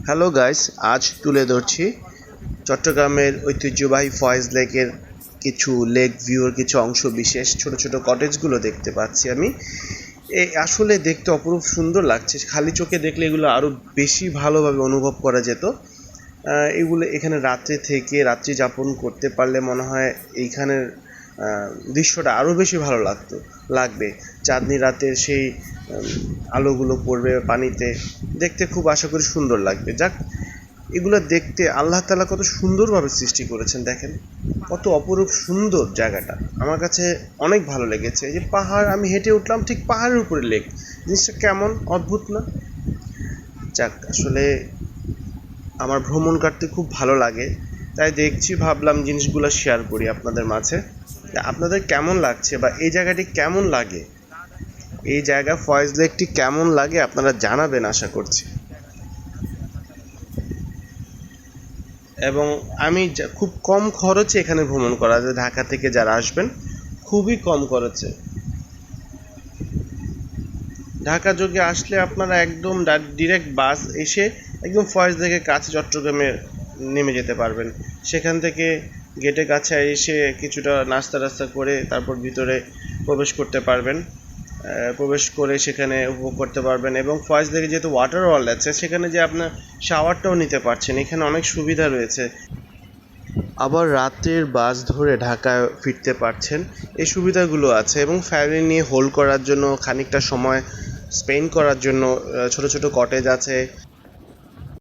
Hello guys, আজ তুলে ধরছি চট্টগ্রামের ঐতিহ্যবাহী ফয়েজ লেকের কিছু লেক ভিউর কিছু অংশ বিশেষ। ছোট ছোট কটেজগুলো দেখতে পাচ্ছি আমি। আসলে দেখতে অপরূপ সুন্দর লাগছে। খালি চোখে দেখলে এগুলো আরও বেশি ভালোভাবে অনুভব করা যেত। এগুলো এখানে রাত্রে থেকে রাত্রি যাপন করতে পারলে মনে হয় এইখানের দৃশ্যটা আরও বেশি ভালো লাগবে। চাঁদনি রাতের সেই আলোগুলো পড়বে পানিতে, দেখতে খুব আশা করি সুন্দর লাগবে। যাক, এগুলো দেখতে আল্লাহ তাআলা কত সুন্দরভাবে সৃষ্টি করেছেন দেখেন, কত অপরূপ সুন্দর জায়গাটা। আমার কাছে অনেক ভালো লেগেছে। এই যে পাহাড়, আমি হেঁটে উঠলাম ঠিক পাহাড়ের উপরে লেক, জিনিসটা কেমন অদ্ভুত না? যাক, আসলে আমার ভ্রমণ করতে খুব ভালো লাগে, তাই দেখছি ভাবলাম জিনিসগুলো শেয়ার করি আপনাদের মাঝে। আপনাদের কেমন লাগছে বা এই জায়গাটি কেমন লাগে, এই জায়গা ফয়েজ লেকটি কেমন লাগে আপনারা জানাবেন আশা করছি। এবং আমি খুব কম খরচে এখানে ভ্রমণ করা যায়। ঢাকা থেকে যারা আসবেন খুবই কম খরচে ঢাকা যোগে আসলে আপনারা একদম ডিরেক্ট বাস এসে একদম ফয়েজ লেকের কাছে চট্টগ্রামে নেমে যেতে পারবেন। সেখান থেকে গেটের কাছে এসে কিছুটা নাস্তা টাস্তা করে তারপর ভিতরে প্রবেশ করতে পারবেন। প্রবেশ করে সেখানে উপভোগ করতে পারবেন। এবং ফয়েজ লেকে যেহেতু ওয়াটার ওয়ার্ল্ড আছে, সেখানে যে আপনার শাওয়ারটাও নিতে পারছেন। এখানে অনেক সুবিধা রয়েছে। আবার রাতের বাস ধরে ঢাকায় ফিরতে পারছেন, এই সুবিধাগুলো আছে। এবং ফ্যামিলি নিয়ে হোল্ড করার জন্য, খানিকটা সময় স্পেন্ড করার জন্য ছোট ছোট কটেজ আছে।